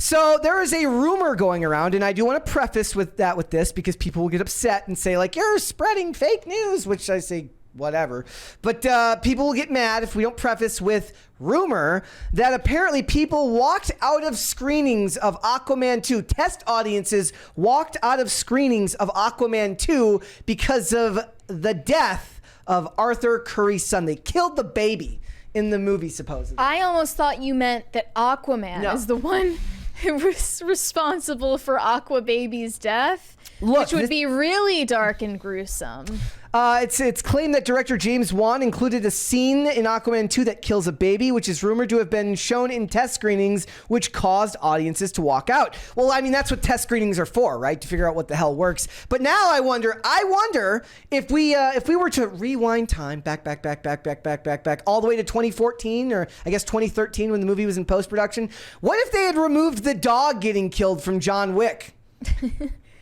So there is a rumor going around, and I do want to preface with this because people will get upset and say, like, you're spreading fake news, which I say, whatever. But people will get mad if we don't preface with rumor that apparently people walked out of screenings of Aquaman 2. Test audiences walked out of screenings of Aquaman 2 because of the death of Arthur Curry's son. They killed the baby in the movie, supposedly. I almost thought you meant that Aquaman is the one who was responsible for Aqua Baby's death, which would be really dark and gruesome. It's claimed that director James Wan included a scene in Aquaman 2 that kills a baby, which is rumored to have been shown in test screenings, which caused audiences to walk out. Well, I mean, that's what test screenings are for, right? To figure out what the hell works. But now I wonder if we were to rewind time back, all the way to 2014, or I guess 2013 when the movie was in post-production. What if they had removed the dog getting killed from John Wick?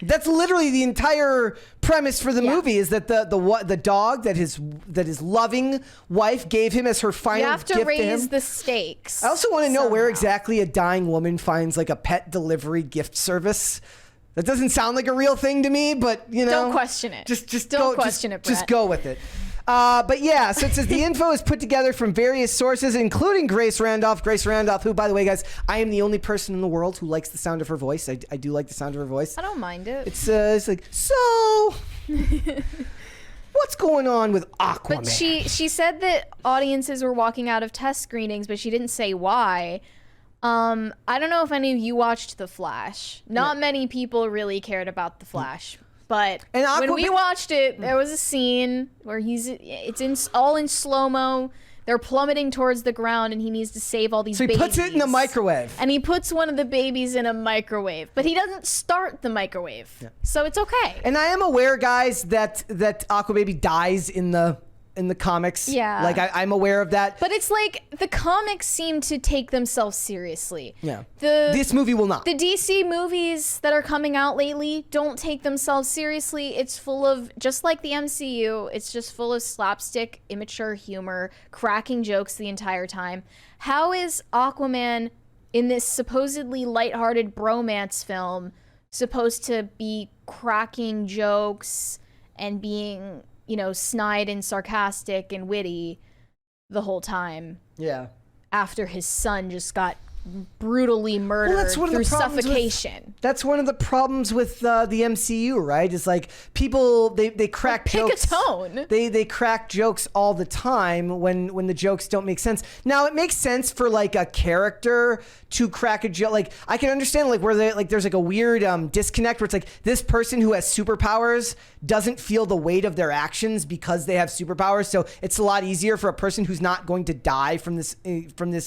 That's literally the entire premise for the movie, is that the dog that his loving wife gave him as her final gift to him. You have to raise the stakes. I also want to know where exactly a dying woman finds like a pet delivery gift service. That doesn't sound like a real thing to me, but you know, don't question it. Just don't question it, Brett. Just go with it. But yeah, so it says the info is put together from various sources, including Grace Randolph. Grace Randolph, who, by the way, guys, I am the only person in the world who likes the sound of her voice. I do like the sound of her voice. I don't mind it. It's like, so what's going on with Aquaman? But she said that audiences were walking out of test screenings, but she didn't say why. I don't know if any of you watched The Flash. Not many people really cared about The Flash. But when we watched it, there was a scene where it's all in slow-mo. They're plummeting towards the ground, and he needs to save all these babies. So he puts it in a microwave. And he puts one of the babies in a microwave. But he doesn't start the microwave. Yeah. So it's okay. And I am aware, guys, that Aqua Baby dies in the comics. Yeah. Like, I'm aware of that. But it's like the comics seem to take themselves seriously. Yeah. This movie will not. The DC movies that are coming out lately don't take themselves seriously. It's full of, just like the MCU, it's just full of slapstick, immature humor, cracking jokes the entire time. How is Aquaman in this supposedly lighthearted bromance film supposed to be cracking jokes and being, you know, snide and sarcastic and witty the whole time? Yeah. After his son just got brutally murdered through suffocation. That's one of the problems with the MCU, right? Is like people they crack jokes. Pick a tone. They crack jokes all the time when the jokes don't make sense. Now it makes sense for like a character to crack a joke. Like I can understand like where there's like a weird disconnect where it's like this person who has superpowers doesn't feel the weight of their actions because they have superpowers. So it's a lot easier for a person who's not going to die from this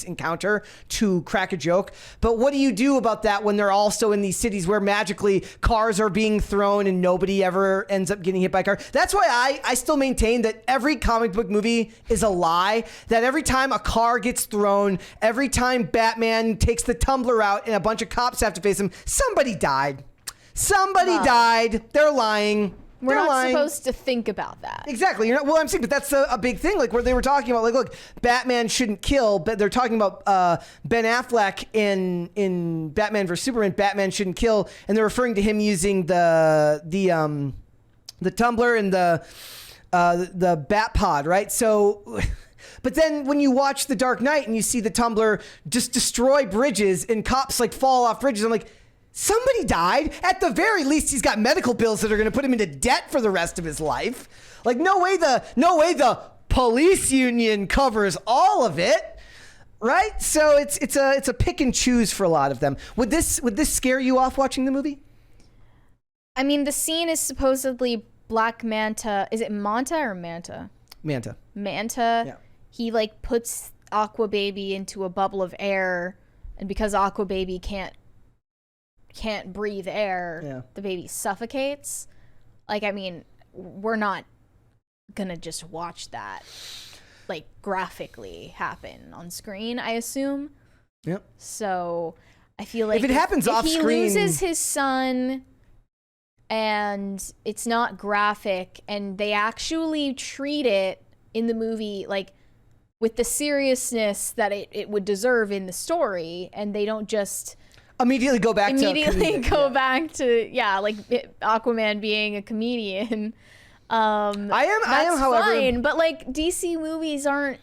encounter to crack a joke. But what do you do about that when they're also in these cities where magically cars are being thrown and nobody ever ends up getting hit by a car? That's why I still maintain that every comic book movie is a lie. That every time a car gets thrown, every time Batman takes the tumbler out and a bunch of cops have to face him, somebody died. Somebody died. They're lying. We're not supposed to think about that. Exactly. Well, I'm saying, but that's a big thing. Like where they were talking about, like, look, Batman shouldn't kill, but they're talking about Ben Affleck in Batman vs Superman. Batman shouldn't kill, and they're referring to him using the tumbler and the bat pod, right? So. But then when you watch The Dark Knight and you see the tumbler just destroy bridges and cops like fall off bridges, I'm like, somebody died. At the very least, he's got medical bills that are going to put him into debt for the rest of his life. Like, no way the police union covers all of it, right? So it's a pick and choose for a lot of them. Would this scare you off watching the movie? I mean, the scene is supposedly Black Manta. Is it Manta or Manta? Manta. Yeah. He like puts Aqua Baby into a bubble of air, and because Aqua Baby can't breathe air, the baby suffocates. Like, I mean, we're not gonna just watch that like graphically happen on screen, I assume. Yep. So I feel like if it happens off screen, he loses his son and it's not graphic and they actually treat it in the movie like with the seriousness that it would deserve in the story, and they don't just Immediately go back to like Aquaman being a comedian. I am, however, fine, but like DC movies aren't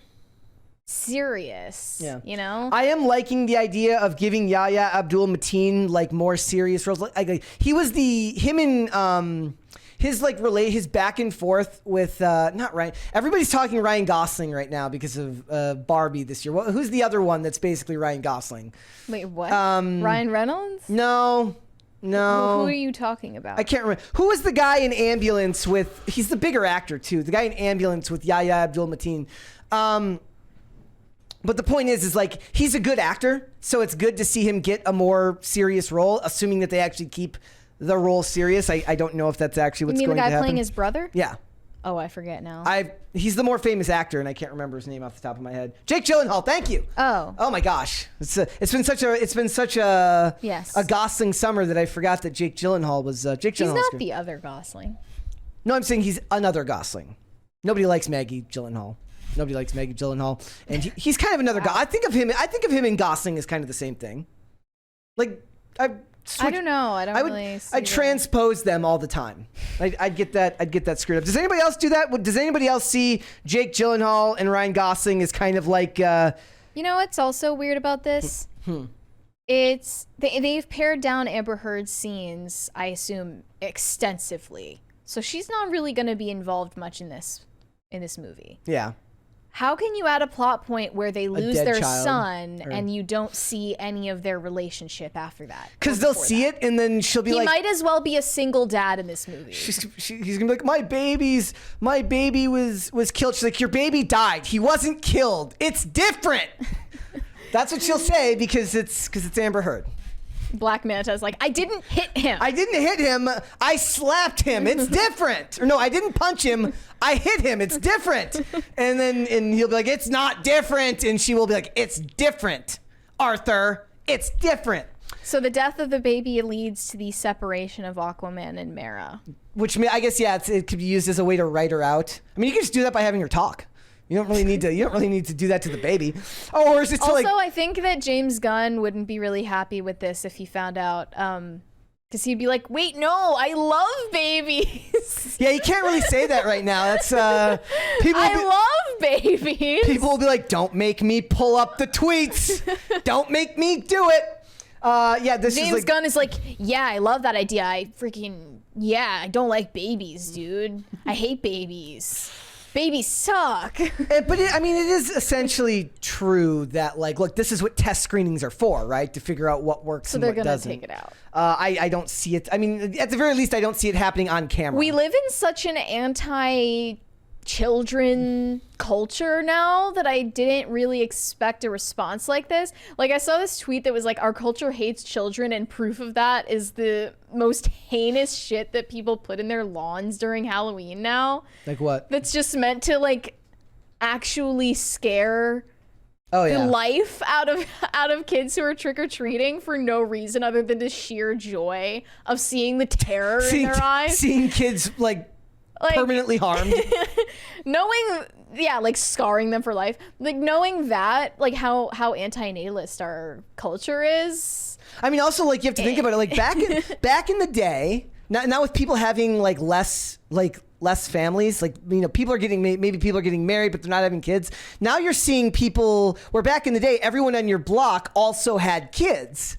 serious. Yeah. You know? I am liking the idea of giving Yahya Abdul-Mateen like more serious roles. Like he was him and his back and forth with not Ryan. Everybody's talking Ryan Gosling right now because of Barbie this year. Who's the other one that's basically Ryan Gosling? Wait, what? Ryan Reynolds? No. Who are you talking about? I can't remember. Who was the guy in Ambulance with? He's the bigger actor too. The guy in Ambulance with Yahya Abdul-Mateen. But the point is like he's a good actor, so it's good to see him get a more serious role, assuming that they actually keep the role serious. I don't know if that's actually what's going to happen. You mean the guy playing his brother? Yeah. Oh, I forget now. He's the more famous actor, and I can't remember his name off the top of my head. Jake Gyllenhaal. Thank you. Oh my gosh, it's been such a yes, a Gosling summer that I forgot that Jake Gyllenhaal was Jake Gyllenhaal. He's not the other Gosling. No, I'm saying he's another Gosling. Nobody likes Maggie Gyllenhaal. Nobody likes Maggie Gyllenhaal, and he's kind of another guy. I think of him and Gosling as kind of the same thing. Like I don't know. I transpose them all the time. I'd get that screwed up. Does anybody else do that? Does anybody else see Jake Gyllenhaal and Ryan Gosling as kind of like? You know what's also weird about this? It's they've pared down Amber Heard's scenes, I assume, extensively. So she's not really going to be involved much in this movie. Yeah. How can you add a plot point where they lose their son or... and you don't see any of their relationship after that? Because they'll see it and then she'll be he might as well be a single dad in this movie. He's gonna be like, my baby was killed. She's like, your baby died. He wasn't killed. It's different. That's what she'll say because it's Amber Heard. Black Manta's like, I didn't hit him. I slapped him. It's different. Or no, I didn't punch him. I hit him. It's different. And he'll be like, it's not different. And she will be like, it's different, Arthur. It's different. So the death of the baby leads to the separation of Aquaman and Mera. Which I guess, yeah, it could be used as a way to write her out. I mean, you can just do that by having her talk. You don't really need to do that to the baby. Oh, or is it also, I think that James Gunn wouldn't be really happy with this if he found out, because he'd be like, "Wait, no, I love babies." Yeah, you can't really say that right now. That's love babies. People will be like, "Don't make me pull up the tweets. Don't make me do it." James Gunn is like, "Yeah, I love that idea. I don't like babies, dude. I hate babies." Babies suck. But it is essentially true that, like, look, this is what test screenings are for, right? To figure out what works and what doesn't. So they're going to take it out. I don't see it. I mean, at the very least, I don't see it happening on camera. We live in such an anti-children culture now that I didn't really expect a response like this. Like, I saw this tweet that was like, our culture hates children, and proof of that is the most heinous shit that people put in their lawns during Halloween now. Like what? That's just meant to, like, actually scare the life out of kids who are trick-or-treating for no reason other than the sheer joy of seeing the terror in their eyes. Seeing kids, like permanently harmed. Like scarring them for life. Like, knowing that, like, how anti-natalist our culture is. I mean, also, like, you have to think about it. Like, back in the day, now with people having less families, like, you know, people are getting married, but they're not having kids. Now you're seeing people where back in the day, everyone on your block also had kids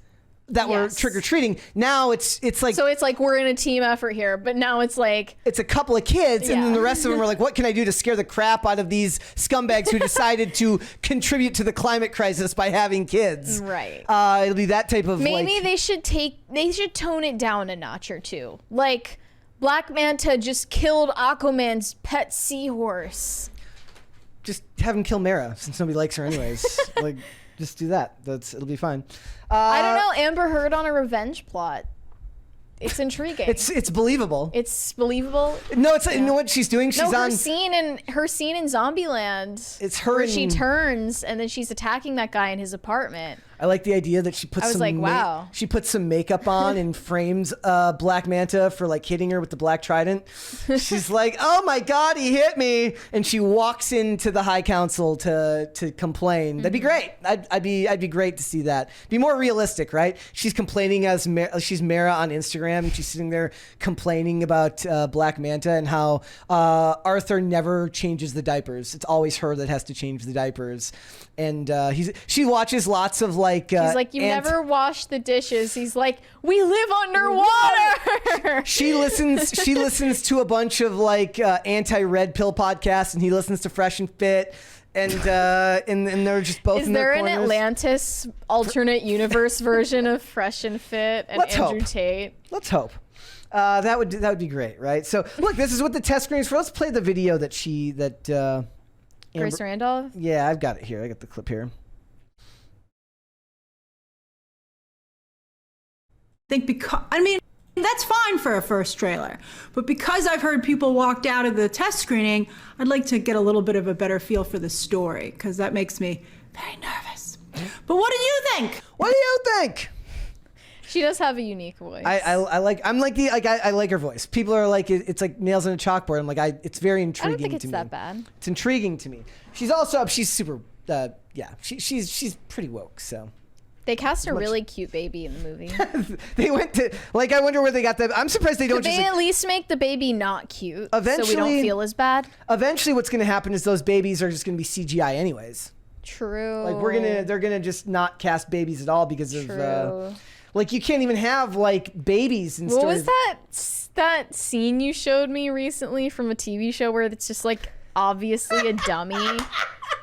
that were trick-or-treating. Now it's like, so it's like we're in a team effort here, but now it's like it's a couple of kids, and then the rest of them are like, what can I do to scare the crap out of these scumbags who decided to contribute to the climate crisis by having kids? Right. It'll be that type of maybe they should tone it down a notch or two. Like, Black Manta just killed Aquaman's pet seahorse. Just have him kill Mera, since nobody likes her anyways. Like, just do that. It'll be fine. I don't know. Amber Heard on a revenge plot. It's intriguing. It's believable. It's believable. No, it's you know what she's doing. She's her scene in Zombieland. It's her. Where she turns and then she's attacking that guy in his apartment. I like the idea that she puts I was like, wow. She puts some makeup on and frames Black Manta for like hitting her with the black trident. She's like, oh my God, he hit me. And she walks into the High Council to complain. That'd be great. I'd be great to see that. Be more realistic, right? She's complaining as she's Mara on Instagram. And she's sitting there complaining about Black Manta and how Arthur never changes the diapers. It's always her that has to change the diapers. And she watches lots of like... He's like, you never wash the dishes. He's like, we live underwater. She listens to a bunch of like anti-red pill podcasts, and he listens to Fresh and Fit. And they're just both in their corners. Is there an Atlantis alternate universe version of Fresh and Fit and Andrew Tate? Let's hope. That would be great, right? So look, this is what the test screen is for. Let's play the video that Grace Randolph? Yeah, I've got it here. I got the clip here. That's fine for a first trailer, but because I've heard people walked out of the test screening, I'd like to get a little bit of a better feel for the story, because that makes me very nervous. But what do you think? What do you think? She does have a unique voice. I like her voice. People are like, it's like nails on a chalkboard. I'm like, it's very intriguing to me. I don't think it's that bad. It's intriguing to me. She's super, she's pretty woke, so. They cast a really cute baby in the movie. They went to, like, I wonder where they got that. I'm surprised they don't Could just they at least make the baby not cute so we Eventually- don't feel as bad? Eventually what's going to happen is those babies are just going to be CGI anyways. True. Like they're going to just not cast babies at all because True. of, like you can't even have like babies in What stories. was that scene you showed me recently from a TV show where it's just like obviously a dummy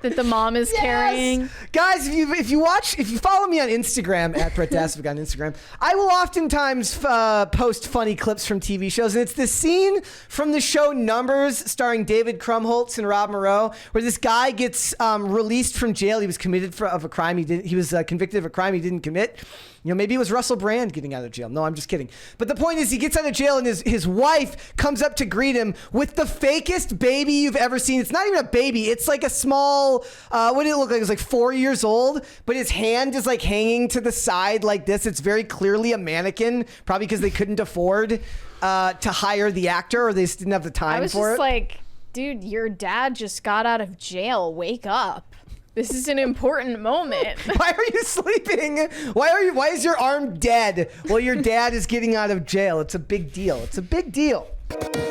that the mom is carrying? Guys, if you follow me on Instagram at Brett Dasvig on Instagram, I will oftentimes post funny clips from TV shows, and it's this scene from the show Numbers, starring David Krumholtz and Rob Moreau, where this guy gets released from jail. He was convicted of a crime he was convicted of a crime he didn't commit. You know, maybe it was Russell Brand getting out of jail. No, I'm just kidding. But the point is, he gets out of jail, and his wife comes up to greet him with the fakest baby you've ever seen. It's not even a baby. It's like a small, what did it look like? It was like 4 years old, but his hand is like hanging to the side like this. It's very clearly a mannequin, probably because they couldn't afford to hire the actor, or they just didn't have the time for it. I was just like, dude, your dad just got out of jail. Wake up. This is an important moment. Why are you sleeping? Why is your arm dead while your dad is getting out of jail? It's a big deal. It's a big deal.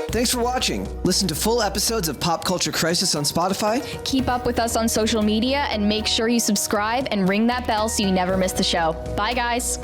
Thanks for watching. Listen to full episodes of Pop Culture Crisis on Spotify. Keep up with us on social media and make sure you subscribe and ring that bell so you never miss the show. Bye, guys.